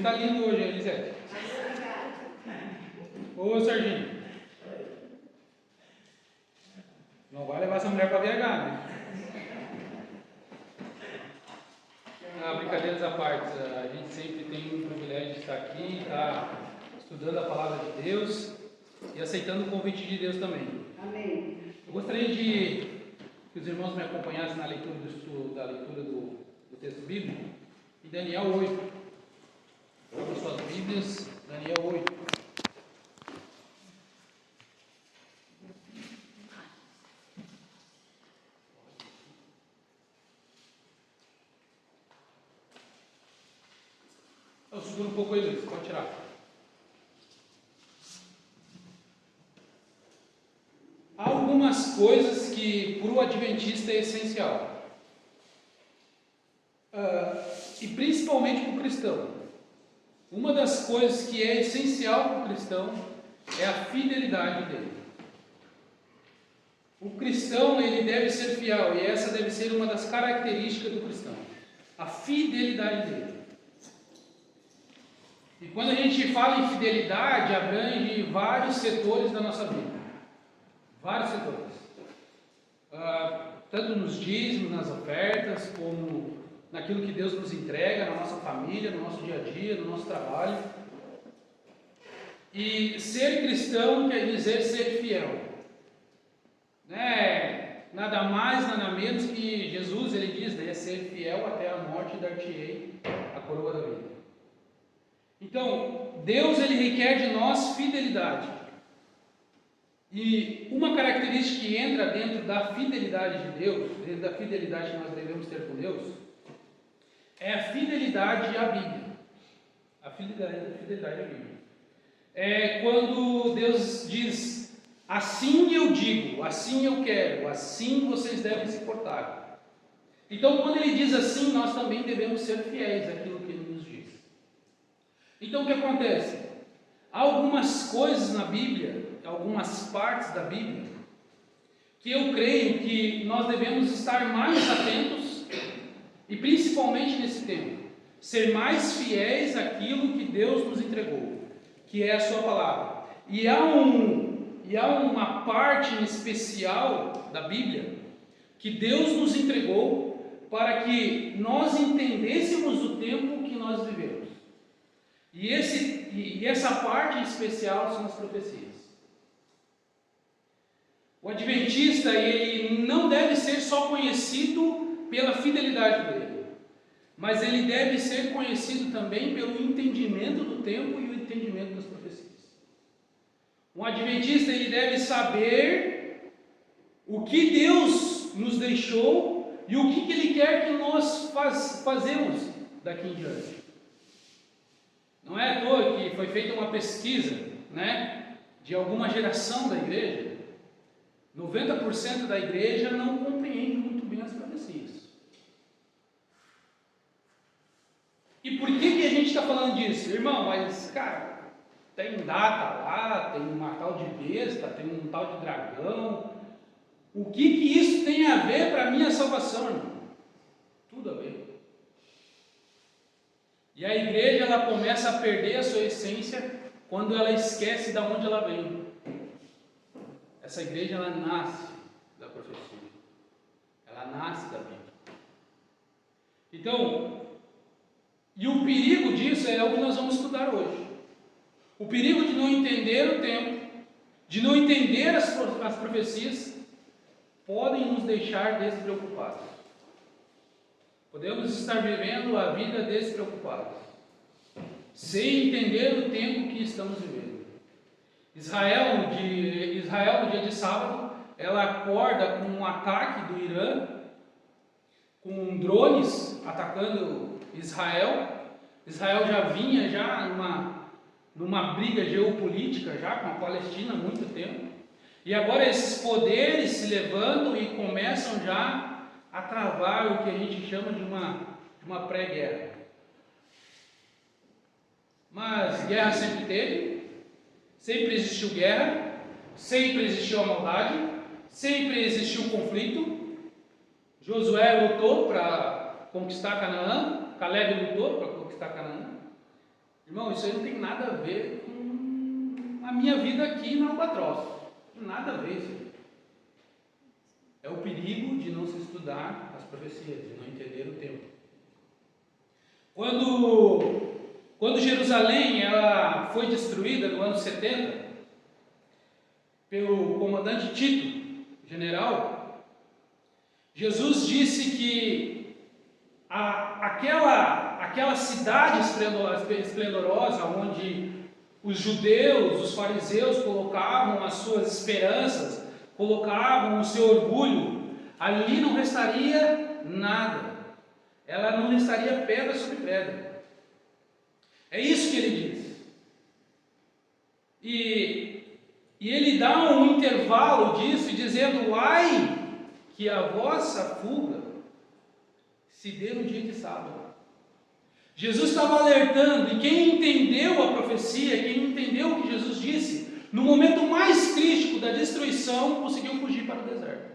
está lindo hoje, Elisete. Ô, Serginho. Não vai levar essa mulher para viajar, né? Brincadeiras à parte, a gente sempre tem um privilégio de estar aqui, estar estudando a palavra de Deus e aceitando o convite de Deus também. Amém. Eu gostaria que os irmãos me acompanhassem na leitura do texto bíblico, em Daniel 8. Abra suas Bíblias, Daniel 8. Eu seguro um pouco aí, Luiz, pode tirar. Há algumas coisas que para o adventista é essencial. E principalmente para o cristão. Uma das coisas que é essencial para o cristão é a fidelidade dele. O cristão, ele deve ser fiel, e essa deve ser uma das características do cristão. A fidelidade dele. E quando a gente fala em fidelidade, abrange vários setores da nossa vida. Vários setores. Tanto nos dízimos, nas ofertas, como naquilo que Deus nos entrega, na nossa família, no nosso dia a dia, no nosso trabalho. E ser cristão quer dizer ser fiel. Nada mais, nada menos que Jesus, ele diz, é ser fiel até a morte e dar-te-ei a coroa da vida. Então, Deus, ele requer de nós fidelidade. E uma característica que entra dentro da fidelidade de Deus, dentro da fidelidade que nós devemos ter com Deus, é a fidelidade à Bíblia. A fidelidade à Bíblia. É quando Deus diz, assim eu digo, assim eu quero, assim vocês devem se portar. Então, quando ele diz assim, nós também devemos ser fiéis àquilo que ele nos diz. Então, o que acontece? Há algumas coisas na Bíblia, algumas partes da Bíblia, que eu creio que nós devemos estar mais atentos, e principalmente nesse tempo, ser mais fiéis àquilo que Deus nos entregou, que é a sua palavra. E há uma parte em especial da Bíblia que Deus nos entregou para que nós entendêssemos o tempo que nós vivemos. E essa parte em especial são as profecias. O adventista, ele não deve ser só conhecido pela fidelidade dele, mas ele deve ser conhecido também pelo entendimento do tempo e o entendimento das profecias. Um adventista, ele deve saber o que Deus nos deixou e o que ele quer que nós fazemos daqui em diante. Não é à toa que foi feita uma pesquisa, de alguma geração da igreja. 90% da igreja não compreende muito bem as profecias. E por que a gente está falando disso? Irmão, mas, cara, tem data lá, tem uma tal de besta, tem um tal de dragão. O que isso tem a ver para a minha salvação, irmão? Tudo a ver. E a igreja, ela começa a perder a sua essência quando ela esquece de onde ela vem. Essa igreja, ela nasce da profecia. Ela nasce da Bíblia. Então, e o perigo disso é o que nós vamos estudar hoje. O perigo de não entender o tempo, de não entender as profecias, podem nos deixar despreocupados. Podemos estar vivendo a vida despreocupados, sem entender o tempo que estamos vivendo. Israel, no dia de sábado, ela acorda com um ataque do Irã, com drones atacando Israel. Israel já vinha numa briga geopolítica já com a Palestina há muito tempo. E agora esses poderes se levantam e começam já a travar o que a gente chama de uma pré-guerra. Mas guerra sempre teve, sempre existiu guerra, sempre existiu a maldade, sempre existiu conflito. Josué lutou para conquistar Canaã, Caleb lutou para conquistar Canaã. Irmão, isso aí não tem nada a ver com a minha vida aqui na Albatroz. Não tem nada a ver isso aí. É o perigo de não se estudar as profecias, de não entender o tempo. Quando Jerusalém ela foi destruída no ano 70 pelo comandante Tito, general, Jesus disse que aquela cidade esplendorosa onde os judeus, os fariseus colocavam as suas esperanças, colocavam o seu orgulho, ali não restaria nada. Ela não restaria pedra sobre pedra. É isso que ele diz. E ele dá um intervalo disso, dizendo: ai, que a vossa fuga se dê no dia de sábado. Jesus estava alertando, e quem entendeu a profecia, quem entendeu o que Jesus disse, no momento mais crítico da destruição, conseguiu fugir para o deserto.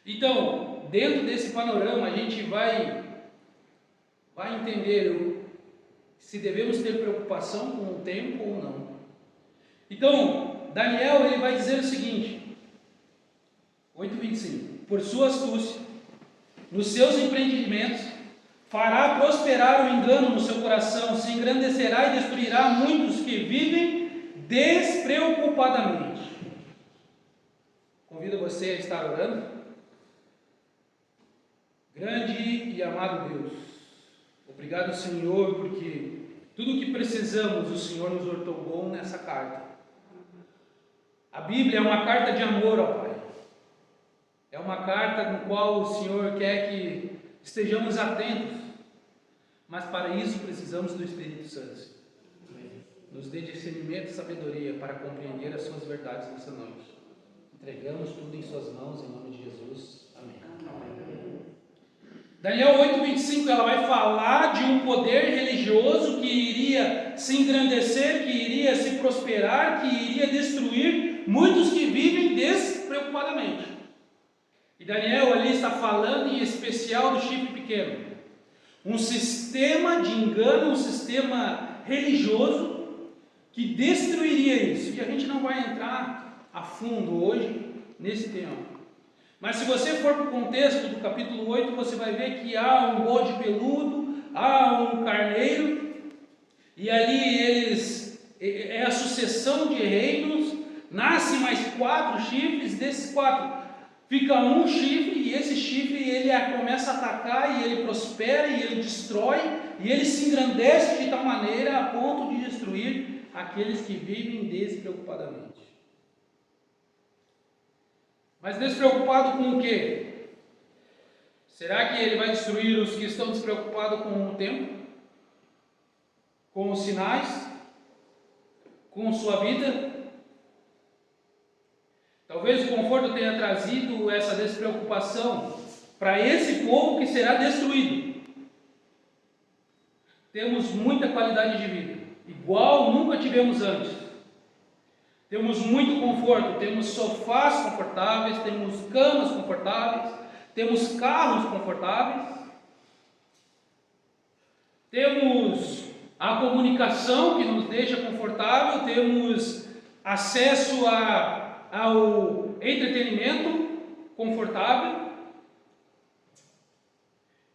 Então, dentro desse panorama, a gente vai entender se devemos ter preocupação com o tempo ou não. Então, Daniel ele vai dizer o seguinte, 8:25: por sua astúcia, nos seus empreendimentos, fará prosperar o engano no seu coração, se engrandecerá e destruirá muitos que vivem despreocupadamente. Convido você a estar orando. Grande e amado Deus, obrigado, Senhor, porque tudo o que precisamos o Senhor nos outorgou nessa carta. A Bíblia é uma carta de amor, ó Pai. É uma carta no qual o Senhor quer que estejamos atentos, mas para isso precisamos do Espírito Santo. Nos dê discernimento e sabedoria para compreender as suas verdades nessa noite. Entregamos tudo em suas mãos, em nome de Jesus. Amém. Daniel 8:25, ela vai falar de um poder religioso que iria se engrandecer, que iria se prosperar, que iria destruir muitos que vivem despreocupadamente. E Daniel ali está falando em especial do chifre pequeno. Um sistema de engano, um sistema religioso que destruiria isso. E a gente não vai entrar a fundo hoje nesse tema. Mas se você for para o contexto do capítulo 8, você vai ver que há um bode peludo, há um carneiro, e ali é a sucessão de reinos, nasce mais 4 chifres, desses 4 fica um chifre, e esse chifre ele começa a atacar, e ele prospera, e ele destrói, e ele se engrandece de tal maneira a ponto de destruir aqueles que vivem despreocupadamente. Mas despreocupado com o quê? Será que ele vai destruir os que estão despreocupados com o tempo? Com os sinais? Com sua vida? Talvez o conforto tenha trazido essa despreocupação para esse povo que será destruído. Temos muita qualidade de vida, igual nunca tivemos antes. Temos muito conforto, temos sofás confortáveis, temos camas confortáveis, temos carros confortáveis, temos a comunicação que nos deixa confortável, temos acesso ao entretenimento confortável,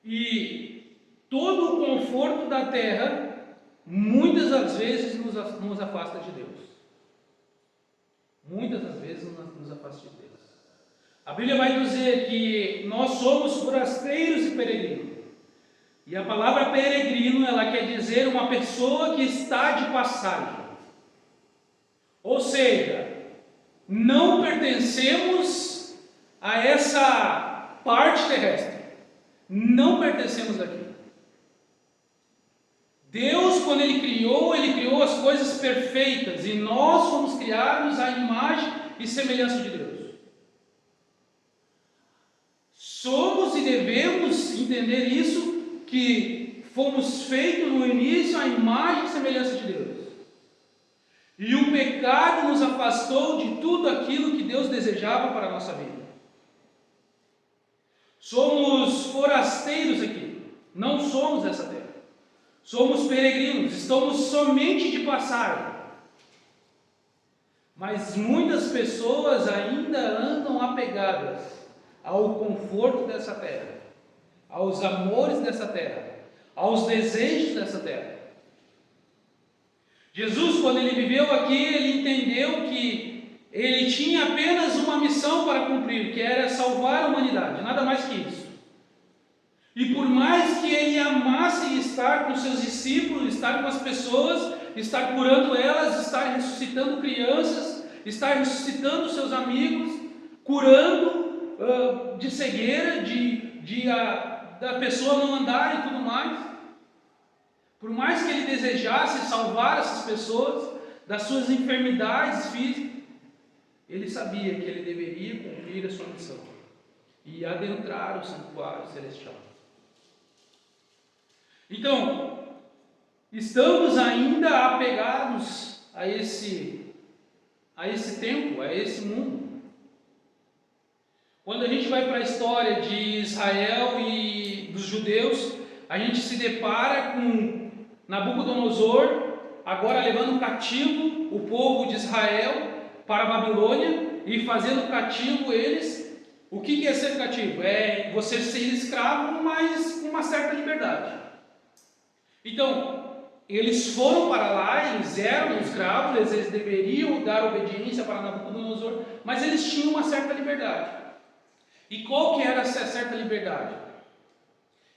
e todo o conforto da terra muitas das vezes nos afasta de Deus. Muitas das vezes nos afasta de Deus. A Bíblia vai dizer que nós somos forasteiros e peregrinos. E a palavra peregrino, ela quer dizer uma pessoa que está de passagem. Ou seja, não pertencemos a essa parte terrestre. Não pertencemos aqui. Deus, quando Ele criou as coisas perfeitas, e nós fomos criados à imagem e semelhança de Deus. Somos e devemos entender isso, que fomos feitos no início à imagem e semelhança de Deus. E o pecado nos afastou de tudo aquilo que Deus desejava para a nossa vida. Somos forasteiros aqui, não somos dessa terra. somos peregrinos, estamos somente de passagem. Mas muitas pessoas ainda andam apegadas ao conforto dessa terra, aos amores dessa terra, aos desejos dessa terra. Jesus, quando ele viveu aqui, ele entendeu que ele tinha apenas uma missão para cumprir, que era salvar a humanidade, nada mais que isso. E por mais que ele amasse estar com seus discípulos, estar com as pessoas, estar curando elas, estar ressuscitando crianças, estar ressuscitando seus amigos, curando de cegueira, da pessoa não andar e tudo mais, por mais que ele desejasse salvar essas pessoas das suas enfermidades físicas, ele sabia que ele deveria cumprir a sua missão e adentrar o santuário celestial. Então, estamos ainda apegados a esse tempo, a esse mundo. Quando a gente vai para a história de Israel e dos judeus, a gente se depara com Nabucodonosor agora levando cativo o povo de Israel para a Babilônia e fazendo cativo eles. O que é ser cativo? É você ser escravo, mas com uma certa liberdade. Então, eles foram para lá, eles eram escravos, eles deveriam dar obediência para Nabucodonosor, mas eles tinham uma certa liberdade. E qual que era essa certa liberdade?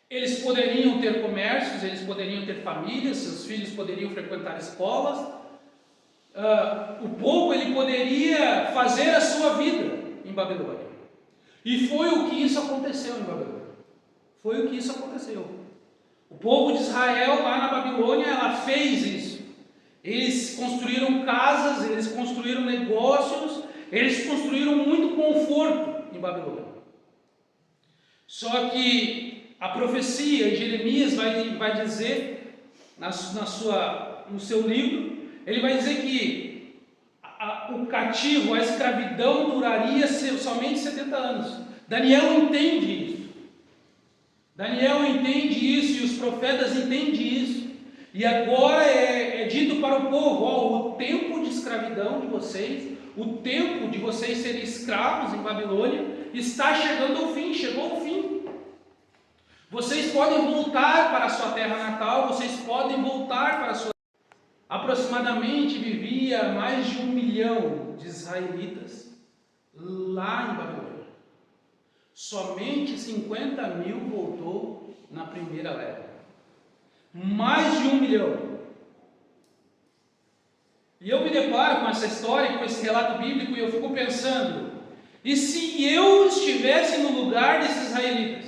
Eles poderiam ter comércios, eles poderiam ter famílias, seus filhos poderiam frequentar escolas, o povo ele poderia fazer a sua vida em Babilônia. E foi o que isso aconteceu em Babilônia. Foi o que isso aconteceu. O povo de Israel lá na Babilônia, ela fez isso. Eles construíram casas, eles construíram negócios, eles construíram muito conforto em Babilônia. Só que a profecia, Jeremias vai dizer no seu livro, ele vai dizer que o cativo, a escravidão duraria somente 70 anos. Daniel entende isso. Daniel entende isso e os profetas entendem isso. E agora é dito para o povo: o tempo de escravidão de vocês, o tempo de vocês serem escravos em Babilônia está chegando ao fim, chegou ao fim. Vocês podem voltar para a sua terra natal, vocês podem voltar para a sua... Aproximadamente vivia mais de 1 milhão de israelitas lá em Babilônia. Somente 50 mil voltou na primeira leva. Mais de 1 milhão. E eu me deparo com essa história, com esse relato bíblico, e eu fico pensando: e se eu estivesse no lugar desses israelitas?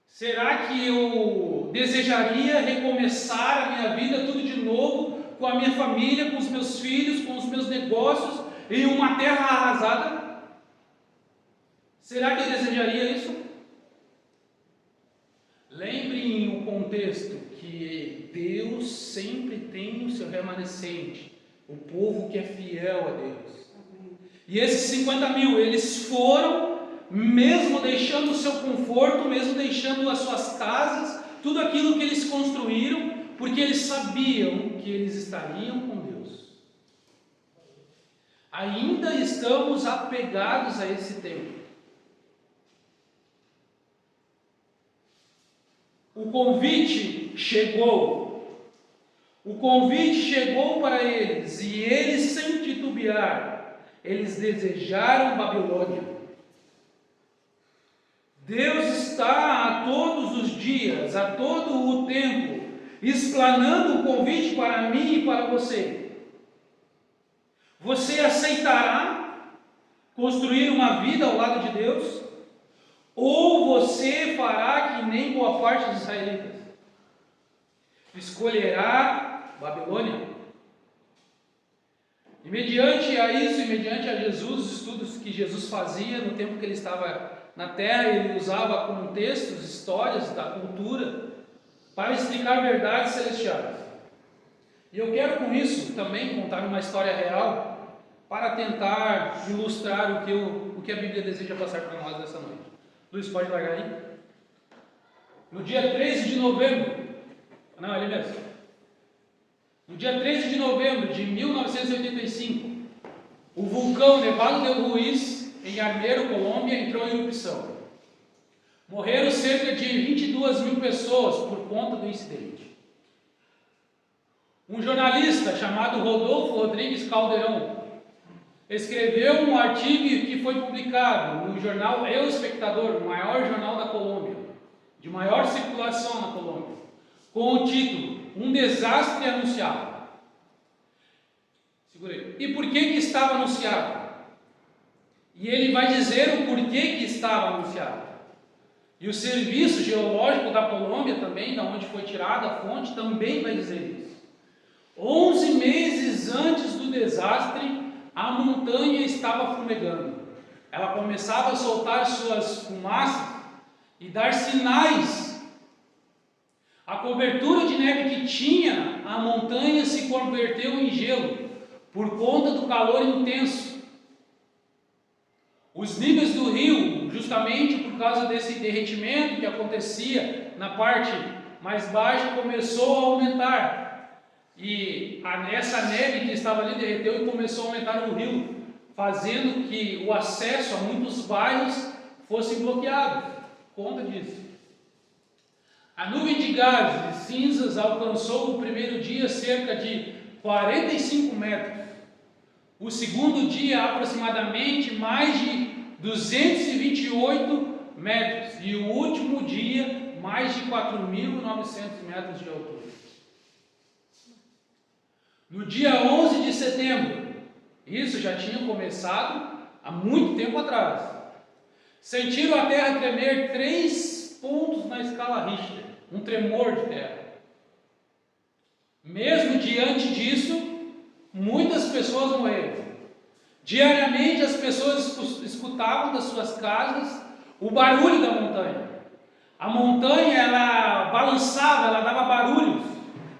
Será que eu desejaria recomeçar a minha vida tudo de novo, com a minha família, com os meus filhos, com os meus negócios, em uma terra arrasada? Será que eu desejaria isso? Lembrem o contexto que Deus sempre tem o seu remanescente, o povo que é fiel a Deus. E esses 50 mil, eles foram, mesmo deixando o seu conforto, mesmo deixando as suas casas, tudo aquilo que eles construíram, porque eles sabiam que eles estariam com Deus. Ainda estamos apegados a esse tempo. O convite chegou. O convite chegou para eles, e eles, sem titubear, eles desejaram Babilônia. Deus está a todos os dias, a todo o tempo, explanando o convite para mim e para você. Você aceitará construir uma vida ao lado de Deus? Ou você fará que nem boa parte dos israelitas? Escolherá Babilônia? E mediante a isso, e mediante a Jesus, os estudos que Jesus fazia no tempo que ele estava na terra, ele usava contextos, histórias da cultura para explicar verdades celestiais. E eu quero com isso também contar uma história real para tentar ilustrar o que a Bíblia deseja passar para nós nessa noite. Luiz, pode largar aí? No dia 13 de novembro, Não, ali mesmo. No dia 13 de novembro de 1985, o vulcão Nevado del Ruiz, em Armero, Colômbia, entrou em erupção. Morreram cerca de 22 mil pessoas por conta do incidente. Um jornalista chamado Rodolfo Rodrigues Caldeirão escreveu um artigo que foi publicado no jornal El Espectador, o maior jornal da Colômbia, de maior circulação na Colômbia, com o título Um Desastre Anunciado. Segurei. E por que estava anunciado? E ele vai dizer o porquê que estava anunciado. E o Serviço Geológico da Colômbia também, da onde foi tirada a fonte, também vai dizer isso. 11 meses antes do desastre, a montanha estava fumegando. Ela começava a soltar suas fumaças e dar sinais. A cobertura de neve que tinha, a montanha se converteu em gelo por conta do calor intenso. Os níveis do rio, justamente por causa desse derretimento que acontecia na parte mais baixa, começou a aumentar. E essa neve que estava ali derreteu e começou a aumentar o rio, fazendo que o acesso a muitos bairros fosse bloqueado por conta disso. A nuvem de gases e cinzas alcançou o primeiro dia cerca de 45 metros. O segundo dia, aproximadamente mais de 228 metros. E o último dia, mais de 4.900 metros de altura. No dia 11 de setembro, isso já tinha começado há muito tempo atrás, sentiram a terra tremer 3 pontos na escala Richter, um tremor de terra. Mesmo diante disso, muitas pessoas morreram. Diariamente as pessoas escutavam das suas casas o barulho da montanha. A montanha, ela balançava, ela dava barulhos,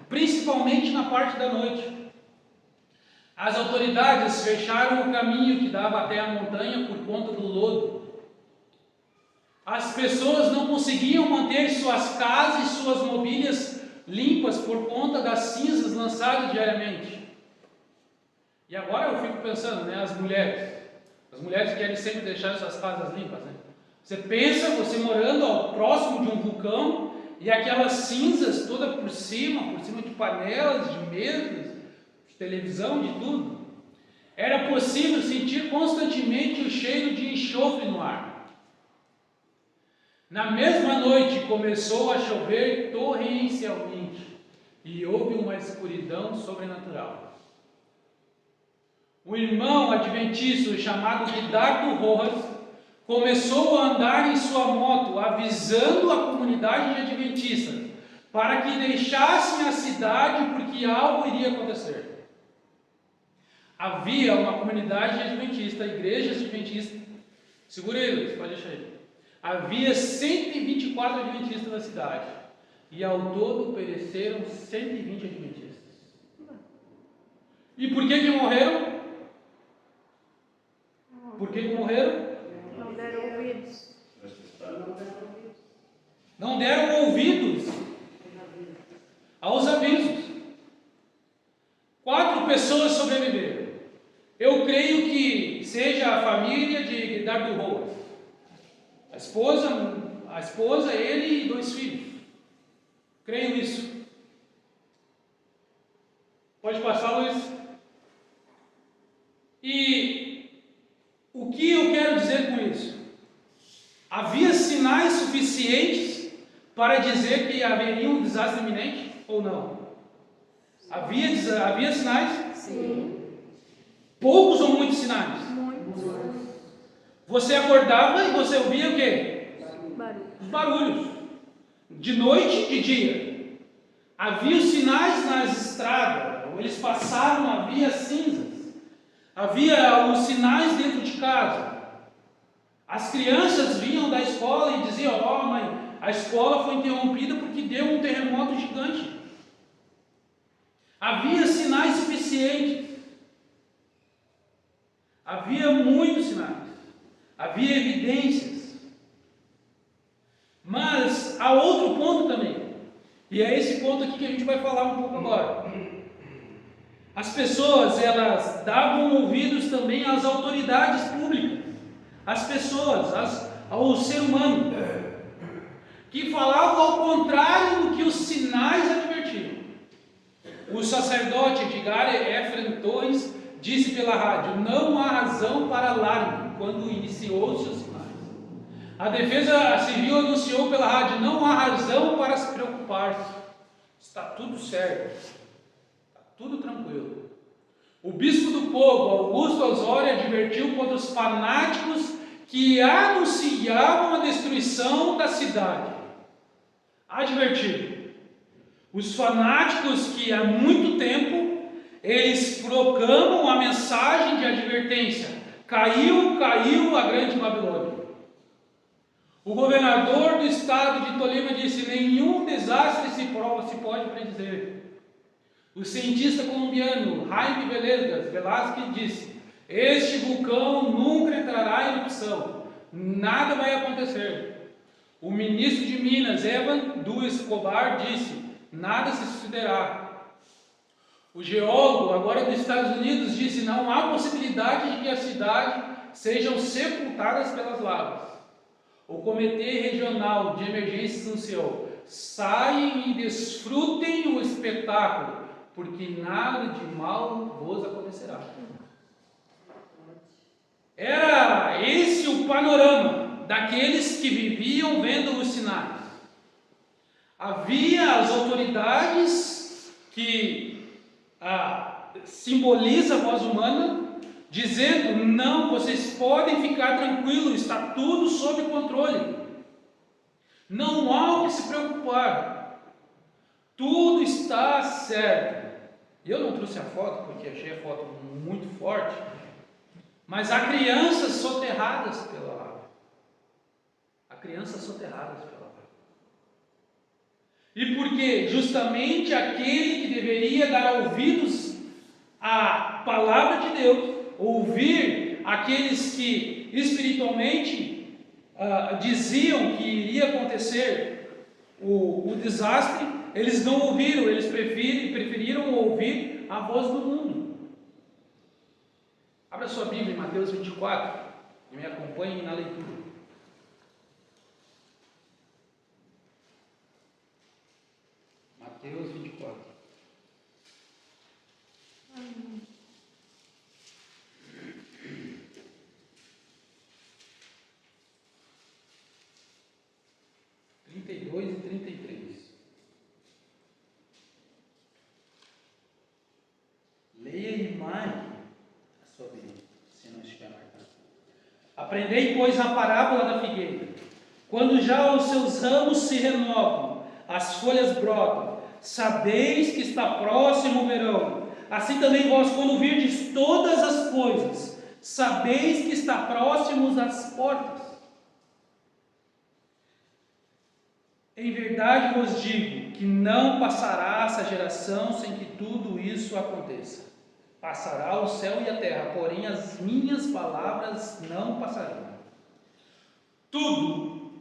principalmente na parte da noite. As autoridades fecharam o caminho que dava até a montanha por conta do lodo. As pessoas não conseguiam manter suas casas e suas mobílias limpas por conta das cinzas lançadas diariamente. E agora eu fico pensando, né, as mulheres querem sempre deixar suas casas limpas, né? Você pensa, você morando próximo de um vulcão e aquelas cinzas toda por cima de panelas, de mesas, de televisão, de tudo. Era possível sentir constantemente o cheiro de enxofre no ar. Na mesma noite começou a chover torrencialmente e houve uma escuridão sobrenatural. Um irmão adventista chamado Ridardo Rojas começou a andar em sua moto, avisando a comunidade de adventistas para que deixassem a cidade porque algo iria acontecer. Havia uma comunidade adventista, igrejas adventistas. Segura ele, pode deixar ele. Havia 124 adventistas na cidade e ao todo pereceram 120 adventistas. E por que morreram? Por que morreram? Não deram ouvidos. Não deram ouvidos aos avisos. 4 pessoas sobreviveram. Eu creio que seja a família de W. Roas. A esposa, ele e 2 filhos. Creio isso. Pode passar, Luiz? E o que eu quero dizer com isso? Havia sinais suficientes para dizer que haveria um desastre iminente ou não? Havia sinais? Sim. Poucos ou muitos sinais? Muitos. Você acordava e você ouvia o quê? Barulho. Os barulhos. De noite e de dia. Havia sinais nas estradas. Eles passaram, havia cinzas. Havia os sinais dentro de casa. As crianças vinham da escola e diziam: ó, mãe, a escola foi interrompida porque deu um terremoto gigante. Havia sinais suficientes. Havia muitos sinais. Havia evidências. Mas há outro ponto também. E é esse ponto ponto aqui que a gente vai falar um pouco agora. As pessoas, elas davam ouvidos também às autoridades públicas, às pessoas, ao ser humano, que falavam ao contrário do que os sinais advertiam. O sacerdote Edgar Efraim Torres disse pela rádio: não há razão para alarme quando iniciou-se os sinais. A Defesa Civil anunciou pela rádio: não há razão para se preocupar, está tudo certo, está tudo tranquilo. O bispo do povo, Augusto Osório, advertiu contra os fanáticos que anunciavam a destruição da cidade. Advertiu. Os fanáticos que há muito tempo eles proclamam a mensagem de advertência: caiu, caiu a grande Babilônia. O governador do estado de Tolima disse: nenhum desastre se pode predizer. O cientista colombiano Jaime Velázquez disse: este vulcão nunca entrará em erupção, nada vai acontecer. O ministro de Minas, Evan do Escobar, disse: nada se sucederá. O geólogo, agora dos Estados Unidos, disse: não há possibilidade de que a cidade sejam sepultadas pelas lavas. O Comitê Regional de Emergência anunciou: saiam e desfrutem o espetáculo, porque nada de mal vos acontecerá. Era esse o panorama daqueles que viviam vendo os sinais. Havia as autoridades que simboliza a voz humana, dizendo: não, vocês podem ficar tranquilos, está tudo sob controle, não há o que se preocupar, tudo está certo. Eu não trouxe a foto porque achei a foto muito forte, mas há crianças soterradas pela lava. Há crianças soterradas pela lava. E porque justamente aquele que deveria dar ouvidos à palavra de Deus, ouvir aqueles que espiritualmente diziam que iria acontecer o desastre, eles não ouviram, eles preferiram ouvir a voz do mundo. Abra sua Bíblia em Mateus 24 e me acompanhe na leitura. Mateus 24. Amém. 32 e 33. Leia e marque a sua Bíblia, se não estiver marcado. Aprendei, pois, a parábola da figueira. Quando já os seus ramos se renovam, as folhas brotam, sabeis que está próximo o verão. Assim também vós, quando virdes todas as coisas, sabeis que está próximo as portas. Em verdade vos digo que não passará essa geração sem que tudo isso aconteça. Passará o céu e a terra, porém as minhas palavras não passarão. Tudo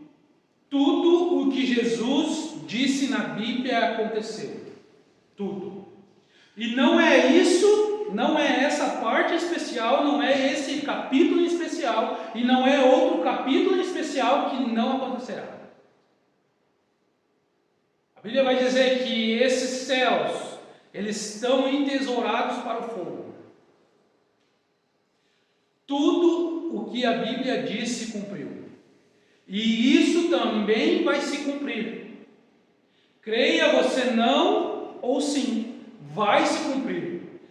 o que Jesus disse na Bíblia aconteceu. Tudo. E não é isso, não é essa parte especial, não é esse capítulo especial, e não é outro capítulo especial que não acontecerá. A Bíblia vai dizer que esses céus, eles estão entesourados para o fogo. Tudo o que a Bíblia diz se cumpriu. E isso também vai se cumprir. Creia você não ou sim, vai se cumprir.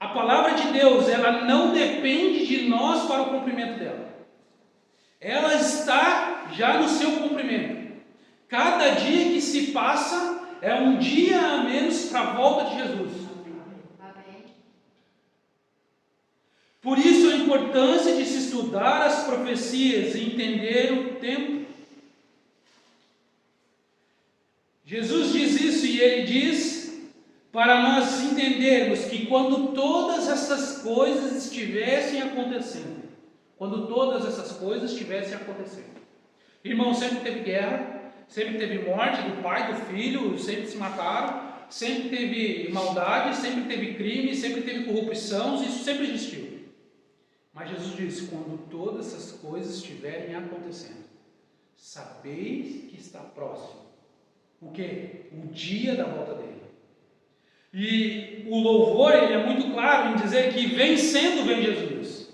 A palavra de Deus, ela não depende de nós para o cumprimento dela. Ela está já no seu cumprimento. Cada dia que se passa é um dia a menos para a volta de Jesus. Por isso a importância de se estudar as profecias e entender o tempo. Jesus diz isso e ele diz para nós entendermos que quando todas essas coisas estivessem acontecendo, irmão, sempre teve guerra, Sempre teve morte do pai, do filho, sempre se mataram, sempre teve maldade, sempre teve crime, sempre teve corrupção, isso sempre existiu. Mas Jesus disse, quando todas essas coisas estiverem acontecendo, sabeis que está próximo. O quê? O dia da volta dele. E o louvor, ele é muito claro em dizer que vencendo vem Jesus.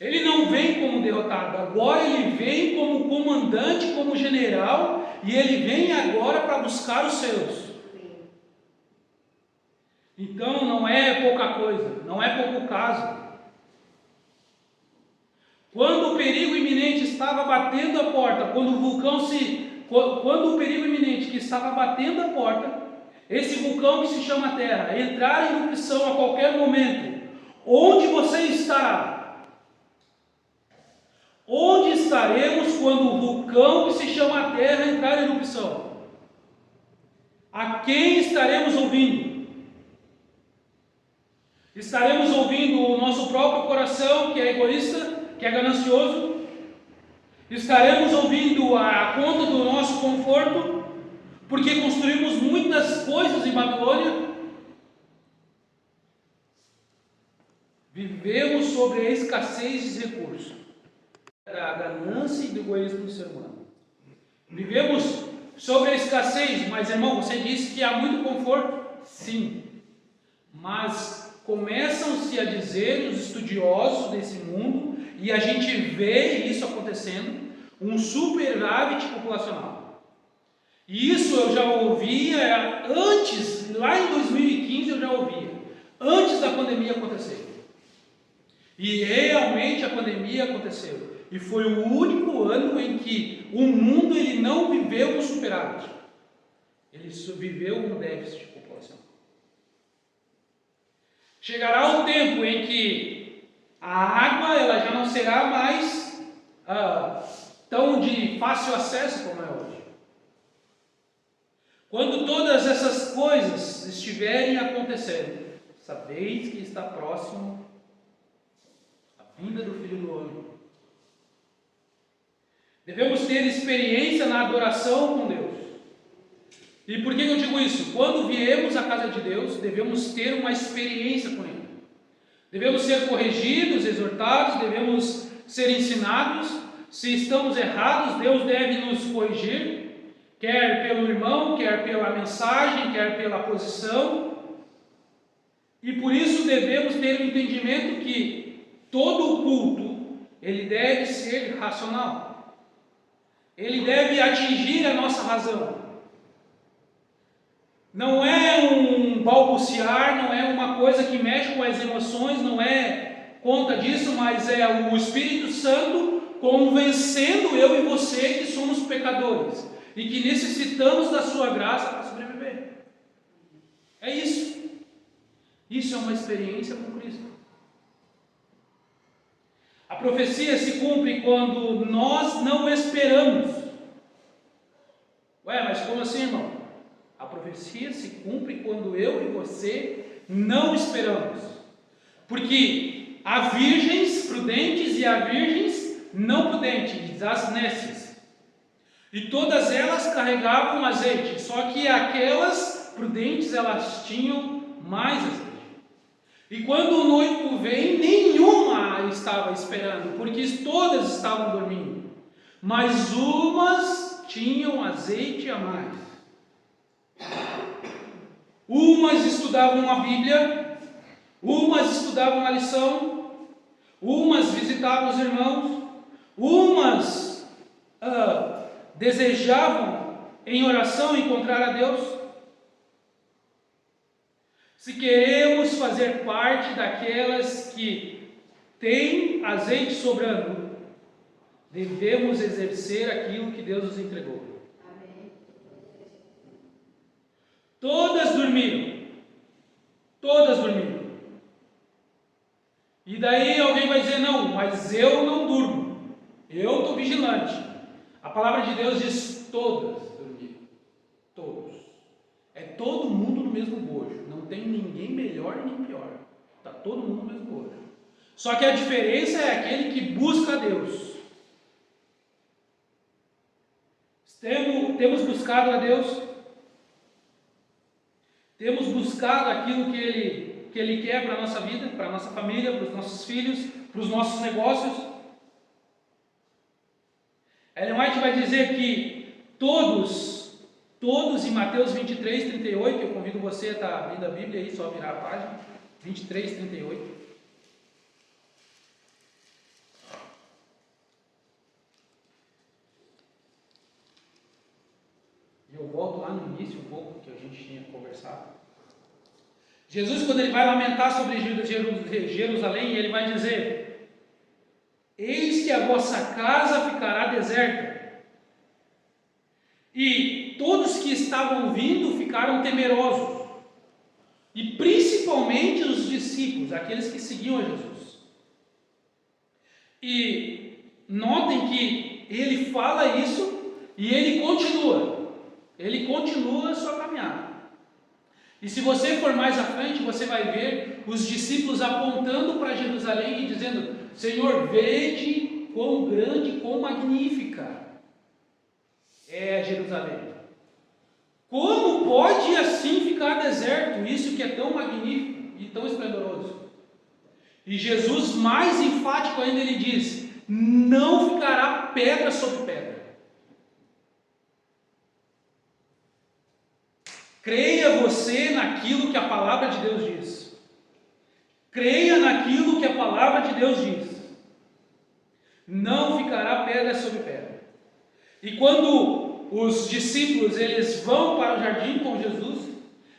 Ele não vem como derrotado, agora ele vem como comandante, como general, e ele vem agora para buscar os seus. Então não é pouca coisa, não é pouco caso. Quando o perigo iminente estava batendo a porta, quando o perigo iminente que estava batendo a porta, esse vulcão que se chama Terra, entrar em erupção a qualquer momento, onde você estará? Onde estaremos quando o vulcão que se chama Terra entrar em erupção? A quem estaremos ouvindo? Estaremos ouvindo o nosso próprio coração, que é egoísta, que é ganancioso? Estaremos ouvindo a conta do nosso conforto, porque construímos muitas coisas em Babilônia? Vivemos sobre a escassez de recursos, da ganância e do egoísmo do ser humano. Vivemos sobre a escassez, mas irmão, você disse que há muito conforto? Sim, mas começam-se a dizer os estudiosos desse mundo, e a gente vê isso acontecendo, um superávit populacional. E isso eu já ouvia antes, lá em 2015 eu já ouvia, antes da pandemia acontecer. E realmente a pandemia aconteceu. E foi o único ano em que o mundo ele não viveu um superávit. Ele viveu um déficit populacional. Chegará um tempo em que a água ela já não será mais tão de fácil acesso como é hoje. Quando todas essas coisas estiverem acontecendo, sabeis que está próximo a vinda do Filho do Homem. Devemos ter experiência na adoração com Deus. E por que eu digo isso? Quando viemos à casa de Deus, devemos ter uma experiência com Ele. Devemos ser corrigidos, exortados, devemos ser ensinados. Se estamos errados, Deus deve nos corrigir, quer pelo irmão, quer pela mensagem, quer pela posição. E por isso devemos ter o entendimento que todo o culto, ele deve ser racional. Ele deve atingir a nossa razão. Não é um balbuciar, não é uma coisa que mexe com as emoções, não é conta disso, mas é o Espírito Santo convencendo eu e você que somos pecadores e que necessitamos da sua graça para sobreviver. É isso. Isso é uma experiência com Cristo. A profecia se cumpre quando nós não esperamos. Ué, mas como assim, irmão? A profecia se cumpre quando eu e você não esperamos. Porque há virgens prudentes e há virgens não prudentes, as nécias. E todas elas carregavam azeite, só que aquelas prudentes elas tinham mais azeite. E quando o noivo vem, nenhuma estava esperando, porque todas estavam dormindo. Mas umas tinham azeite a mais. Umas estudavam a Bíblia, umas estudavam a lição, umas visitavam os irmãos, umas desejavam em oração encontrar a Deus. Se queremos fazer parte daquelas que têm azeite sobrando, devemos exercer aquilo que Deus nos entregou. Amém. Todas dormiram. Todas dormiram. E daí alguém vai dizer, não, mas eu não durmo. Eu estou vigilante. A palavra de Deus diz todas dormiram. Todos. É todo mundo no mesmo bojo. Não tem ninguém melhor nem pior. Está todo mundo no mesmo bojo. Só que a diferença é aquele que busca a Deus. Temos buscado a Deus? Temos buscado aquilo que Ele quer para a nossa vida, para a nossa família, para os nossos filhos, para os nossos negócios? Ellen White vai dizer que todos em Mateus 23, 38, eu convido você a estar abrindo a Bíblia aí, só virar a página, 23, 38. Eu volto lá no início um pouco, que a gente tinha conversado. Jesus, quando ele vai lamentar sobre Jerusalém, ele vai dizer: eis que a vossa casa ficará deserta. E todos que estavam vindo ficaram temerosos. E principalmente os discípulos, aqueles que seguiam a Jesus. E notem que ele fala isso e ele continua. Ele continua a sua caminhada. E se você for mais à frente, você vai ver os discípulos apontando para Jerusalém e dizendo: Senhor, vede quão grande, quão magnífica é Jerusalém. Como pode assim ficar deserto, isso que é tão magnífico e tão esplendoroso? E Jesus, mais enfático ainda, ele diz: não ficará pedra sobre pedra. Creia você naquilo que a palavra de Deus diz. Creia naquilo que a palavra de Deus diz. Não ficará pedra sobre pedra. E quando os discípulos eles vão para o jardim com Jesus,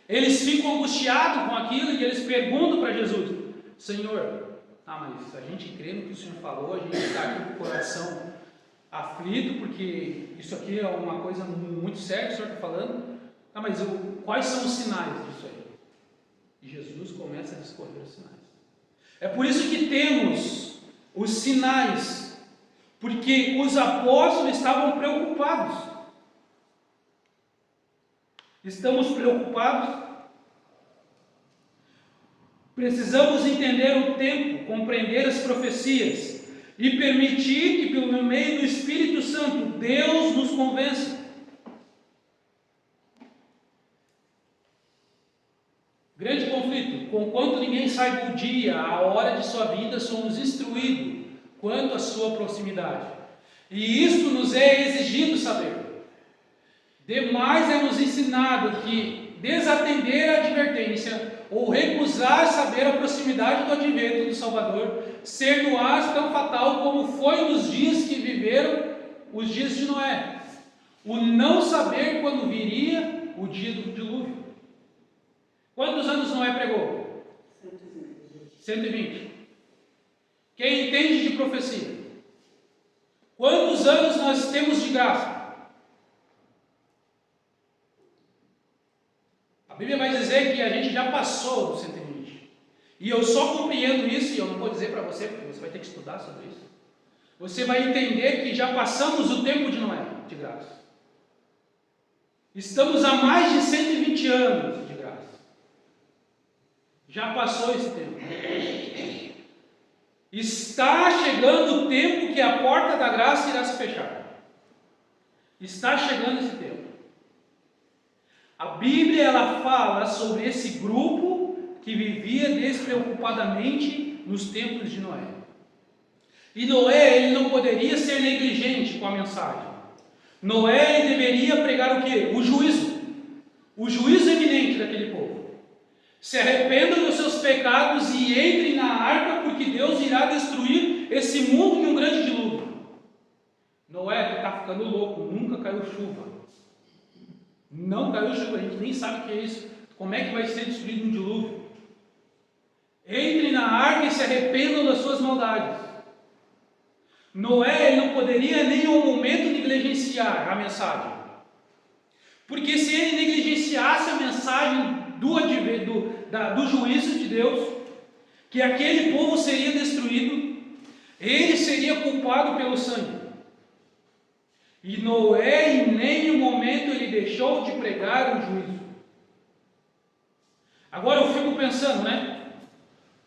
eles ficam angustiados com aquilo e eles perguntam para Jesus: Senhor, mas a gente crê no que o Senhor falou, a gente está aqui com o coração aflito, porque isso aqui é uma coisa muito séria que o Senhor está falando. Mas quais são os sinais disso aí? E Jesus começa a discorrer os sinais. É por isso que temos os sinais, porque os apóstolos estavam preocupados. Estamos preocupados? Precisamos entender o tempo, compreender as profecias e permitir que, pelo meio do Espírito Santo, Deus nos convença. Grande conflito: conquanto ninguém saiba o dia, a hora de sua vinda, somos instruídos quanto à sua proximidade. E isto nos é exigido saber. Demais é nos ensinado que desatender a advertência ou recusar saber a proximidade do advento do Salvador ser-no-á tão fatal como foi nos dias que viveram os dias de Noé, o não saber quando viria o dia do dilúvio. Quantos anos Noé pregou? 120. Quem entende de profecia? Quantos anos nós temos de graça? A Bíblia vai dizer que a gente já passou dos 120. E eu só compreendo isso, e eu não vou dizer para você, porque você vai ter que estudar sobre isso. Você vai entender que já passamos o tempo de Noé, de graça. Estamos há mais de 120 anos de graça. Já passou esse tempo. Está chegando o tempo que a porta da graça irá se fechar. Está chegando esse tempo. A Bíblia ela fala sobre esse grupo que vivia despreocupadamente nos tempos de Noé. E Noé ele não poderia ser negligente com a mensagem. Noé ele deveria pregar o quê? O juízo. O juízo eminente daquele povo. Se arrependam dos seus pecados e entrem na arca, porque Deus irá destruir esse mundo em um grande dilúvio. Noé, tu está ficando louco, nunca caiu chuva. Não caiu chuva, a gente nem sabe o que é isso. Como é que vai ser destruído um dilúvio? Entrem na arca e se arrependam das suas maldades. Noé ele não poderia em nenhum momento negligenciar a mensagem. Porque se ele negligenciasse a mensagem do juízo de Deus, que aquele povo seria destruído, ele seria culpado pelo sangue. E Noé em nenhum momento ele deixou de pregar o juízo. Agora eu fico pensando,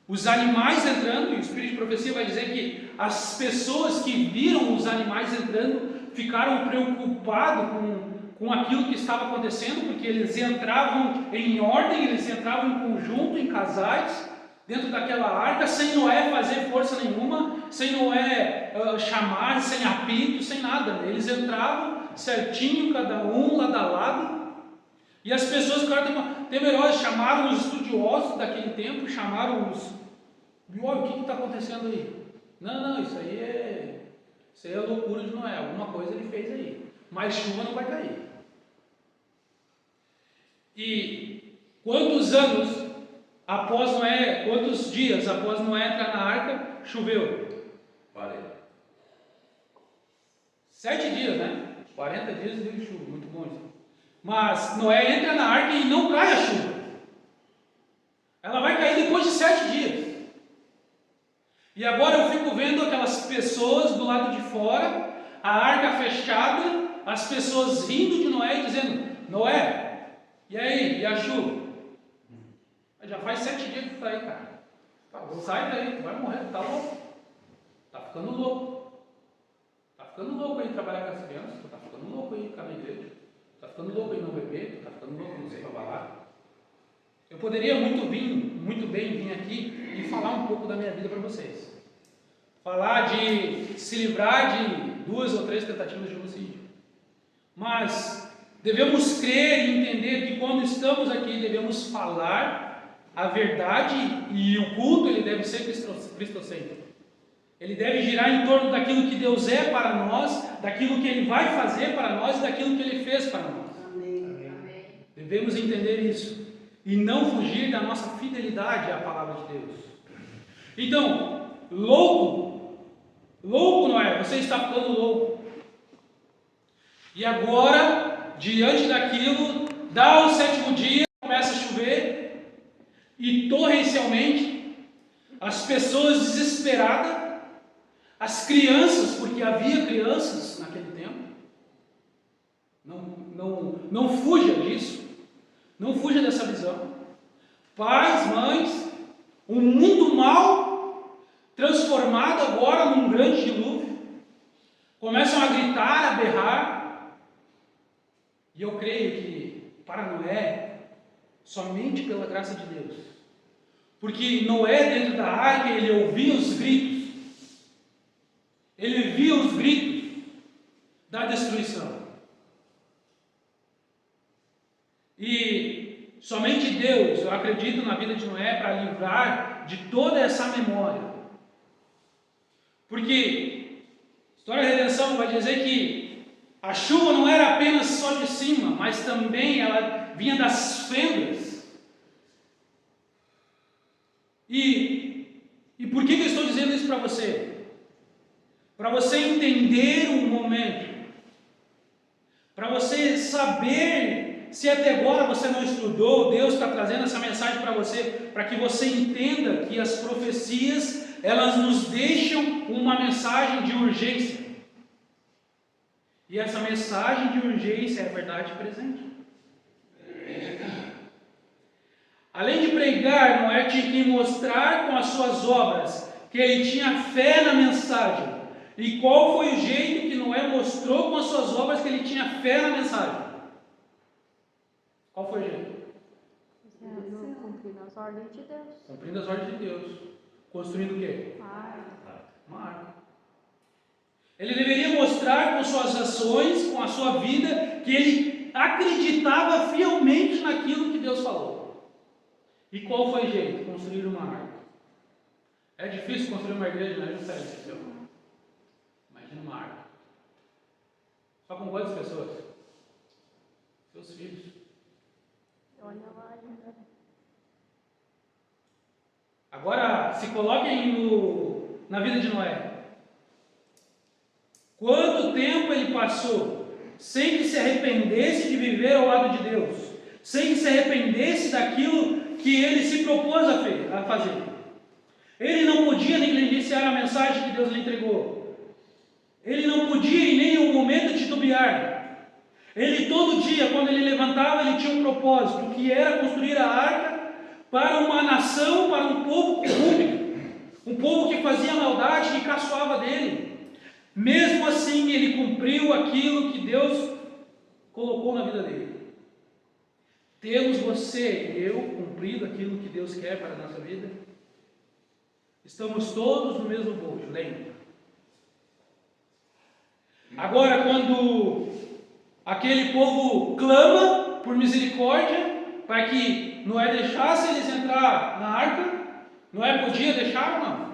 os animais entrando, e o Espírito de Profecia vai dizer que as pessoas que viram os animais entrando ficaram preocupados com aquilo que estava acontecendo, porque eles entravam em ordem, eles entravam em conjunto, em casais, dentro daquela arca, sem Noé fazer força nenhuma, sem Noé chamar, sem apito, sem nada. Eles entravam certinho, cada um lado a lado, e as pessoas ficaram temerosas, chamaram os estudiosos daquele tempo, chamaram os... Olha, o que está acontecendo aí? Não, isso aí é loucura de Noé, alguma coisa ele fez aí, mas chuva não vai cair. E quantos dias após Noé entrar na arca, choveu? 40. 7 dias, né? 40 dias de chuva, muito bom isso. Mas Noé entra na arca e não cai a chuva. Ela vai cair depois de 7 dias. E agora eu fico vendo aquelas pessoas do lado de fora, a arca fechada, as pessoas rindo de Noé e dizendo: Noé, e aí, e a chuva? Já faz 7 dias que tu tá aí, cara. Sai daí, tu vai morrer, tu tá louco. Tá ficando louco. Tá ficando louco aí trabalhar com as crianças, tu tá ficando louco aí ficar na igreja. Tu tá ficando louco aí não beber, tu tá ficando louco não sei trabalhar. Eu poderia muito bem vir aqui e falar um pouco da minha vida para vocês. Falar de se livrar de 2 ou 3 tentativas de homicídio. Mas devemos crer e entender que quando estamos aqui devemos falar a verdade, e o culto ele deve ser cristocêntrico. Ele deve girar em torno daquilo que Deus é para nós, daquilo que Ele vai fazer para nós e daquilo que Ele fez para nós. Amém. Devemos entender isso e não fugir da nossa fidelidade à palavra de Deus. Então, louco não é? Você está ficando louco. E agora, diante daquilo, dá o 7º dia, começa a chover, e torrencialmente, as pessoas desesperadas, as crianças, porque havia crianças naquele tempo, não fuja disso, não fuja dessa visão. Pais, mães, um mundo mal transformado agora num grande dilúvio, começam a gritar, a berrar, e eu creio que para Noé, somente pela graça de Deus, porque Noé dentro da arca, ele ouvia os gritos, ele via os gritos da destruição, e somente Deus, eu acredito na vida de Noé, para livrar de toda essa memória, porque a história da redenção vai dizer que a chuva não era apenas só de cima, mas também ela vinha das fendas. E por que eu estou dizendo isso para você? Para você entender o momento, para você saber, se até agora você não estudou, Deus está trazendo essa mensagem para você, para que você entenda que as profecias, elas nos deixam uma mensagem de urgência. E essa mensagem de urgência é a verdade presente. Além de pregar, Noé tinha que mostrar com as suas obras que ele tinha fé na mensagem. E qual foi o jeito que Noé mostrou com as suas obras que ele tinha fé na mensagem? Qual foi o jeito? Cumprindo as ordens de Deus. Cumprindo as ordens de Deus. Construindo o quê? Uma arca. Ele deveria mostrar com suas ações, com a sua vida, que ele acreditava fielmente naquilo que Deus falou. E qual foi o jeito? Construir uma arca. É difícil construir uma igreja, né? Imagina uma arca. Só com quantas pessoas? Seus filhos. Olha lá ainda. Agora, se coloquem na vida de Noé. Quanto tempo ele passou sem que se arrependesse de viver ao lado de Deus, sem que se arrependesse daquilo que ele se propôs a fazer. Ele não podia negligenciar a mensagem que Deus lhe entregou. Ele não podia em nenhum momento titubear. Ele todo dia, quando ele levantava, ele tinha um propósito, que era construir a arca para uma nação, para um povo corrupto, um povo que fazia maldade, que caçoava dele. Mesmo assim, ele cumpriu aquilo que Deus colocou na vida dele. Temos você e eu cumprido aquilo que Deus quer para a nossa vida? Estamos todos no mesmo bojo, lembra? Agora, quando aquele povo clama por misericórdia, para que Noé deixasse eles entrar na arca, Noé podia deixar ou não?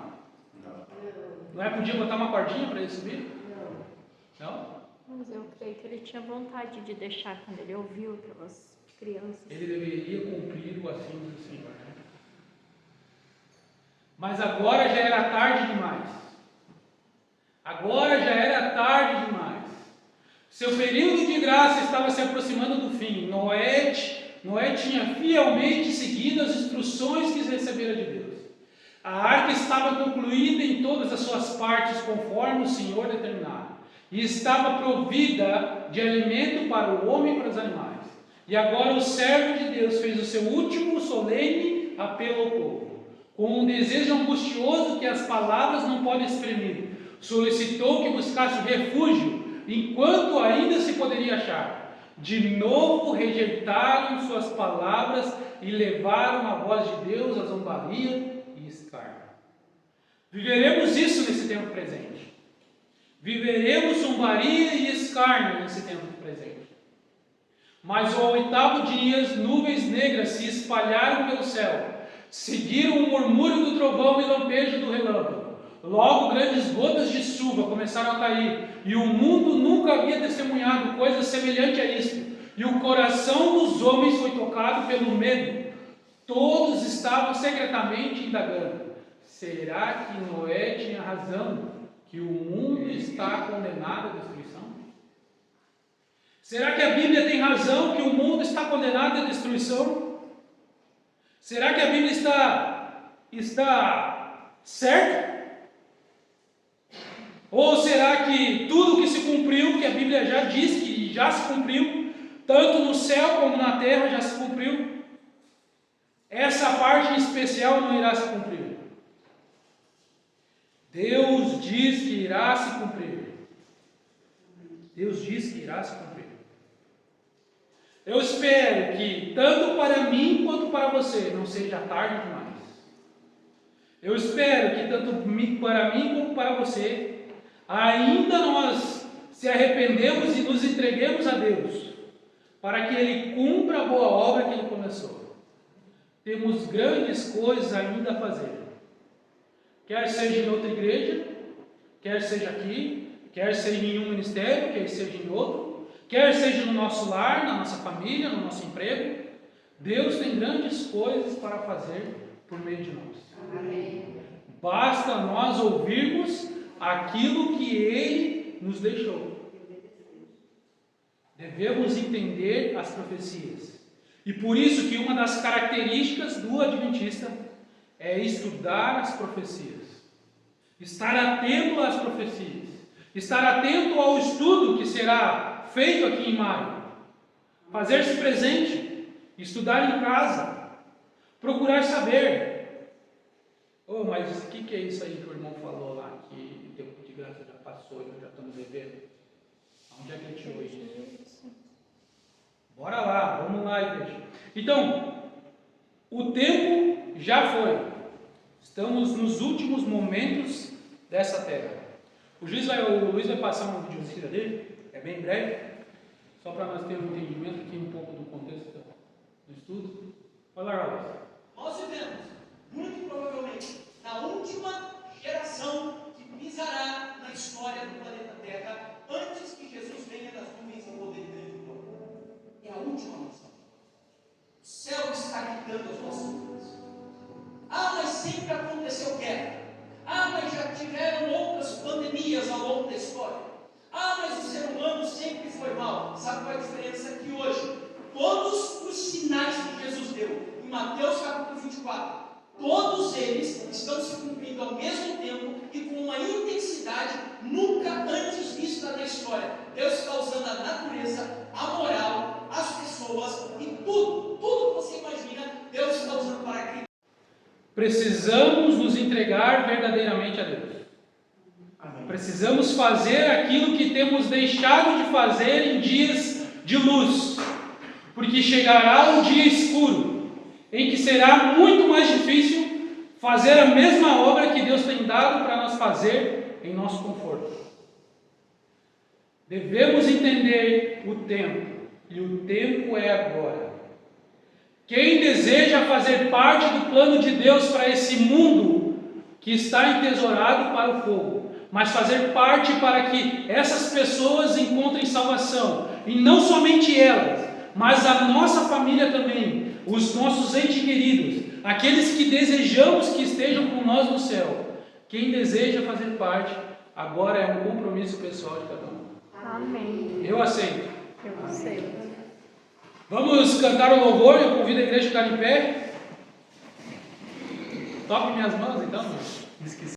Noé podia botar uma cordinha para eles subir? Não? Mas eu creio que ele tinha vontade de deixar quando ele ouviu aquelas crianças. Ele deveria cumprir o assim do Senhor. Né? Mas agora já era tarde demais. Agora já era tarde demais. Seu período de graça estava se aproximando do fim. Noé tinha fielmente seguido as instruções que recebera de Deus. A arca estava concluída em todas as suas partes, conforme o Senhor determinara, e estava provida de alimento para o homem e para os animais. E agora o servo de Deus fez o seu último solene apelo ao povo. Com um desejo angustioso que as palavras não podem exprimir, solicitou que buscasse refúgio enquanto ainda se poderia achar. De novo rejeitaram suas palavras e levaram a voz de Deus à zombaria e escárnio. Viveremos isso nesse tempo presente. Viveremos zombaria e escárnio nesse tempo presente. Mas ao oitavo dia, as nuvens negras se espalharam pelo céu, seguiram o murmúrio do trovão e lampejo do relâmpago. Logo grandes gotas de chuva começaram a cair, e o mundo nunca havia testemunhado coisa semelhante a isto. E o coração dos homens foi tocado pelo medo. Todos estavam secretamente indagando: será que Noé tinha razão, que o mundo está condenado à destruição? Será que a Bíblia tem razão, que o mundo está condenado à destruição? Será que a Bíblia está certa? Ou será que tudo que se cumpriu, que a Bíblia já diz que já se cumpriu, tanto no céu como na terra já se cumpriu, essa parte em especial não irá se cumprir? Deus diz que irá se cumprir. Deus diz que irá se cumprir. Eu espero que tanto para mim quanto para você não seja tarde demais. Eu espero que tanto para mim como para você ainda nós se arrependemos e nos entreguemos a Deus, para que Ele cumpra a boa obra que Ele começou. Temos grandes coisas ainda a fazer. Quer seja em outra igreja, quer seja aqui, quer seja em um ministério, quer seja em outro, quer seja no nosso lar, na nossa família, no nosso emprego. Deus tem grandes coisas para fazer por meio de nós. Amém. Basta nós ouvirmos aquilo que Ele nos deixou. Devemos entender as profecias. E por isso que uma das características do adventista é estudar as profecias. Estar atento às profecias. Estar atento ao estudo que será feito aqui em maio. Fazer-se presente. Estudar em casa. Procurar saber. Oh, mas o que é isso aí que o irmão falou lá? Que o tempo de graça já passou e nós já estamos devendo. Onde é que ele tirou isso? Bora lá, vamos lá, igreja. Então, o tempo já foi. Estamos nos últimos momentos dessa terra. O Luiz vai passar um videozinho dele, é bem breve, só para nós termos um entendimento aqui um pouco do contexto do estudo. Vai lá, Luiz. Nós vivemos, muito provavelmente, na última geração que pisará na história do planeta Terra, antes que Jesus venha das nuvens em poder e grande glória. É a última nação. O céu está gritando as nossas vidas. Ah, mas sempre aconteceu guerra. Ah, mas já tiveram outras pandemias ao longo da história. Ah, mas o ser humano sempre foi mal. Sabe qual é a diferença? Que hoje, todos os sinais que Jesus deu, em Mateus capítulo 24, todos eles estão se cumprindo ao mesmo tempo e com uma intensidade nunca antes vista na história. Deus está usando a natureza, a moral, as pessoas e tudo que você imagina, Deus está usando para criar. Precisamos nos entregar verdadeiramente a Deus. Amém. Precisamos fazer aquilo que temos deixado de fazer em dias de luz, porque chegará um dia escuro, em que será muito mais difícil fazer a mesma obra que Deus tem dado para nós fazer em nosso conforto. Devemos entender o tempo, e o tempo é agora. Quem deseja fazer parte do plano de Deus para esse mundo que está entesourado para o fogo, mas fazer parte para que essas pessoas encontrem salvação, e não somente elas, mas a nossa família também, os nossos entes queridos, aqueles que desejamos que estejam com nós no céu. Quem deseja fazer parte, agora é um compromisso pessoal de cada um. Amém. Eu aceito. Eu aceito. Vamos cantar o louvor. Eu convido a igreja a ficar em pé. Toque minhas mãos então. Esqueci.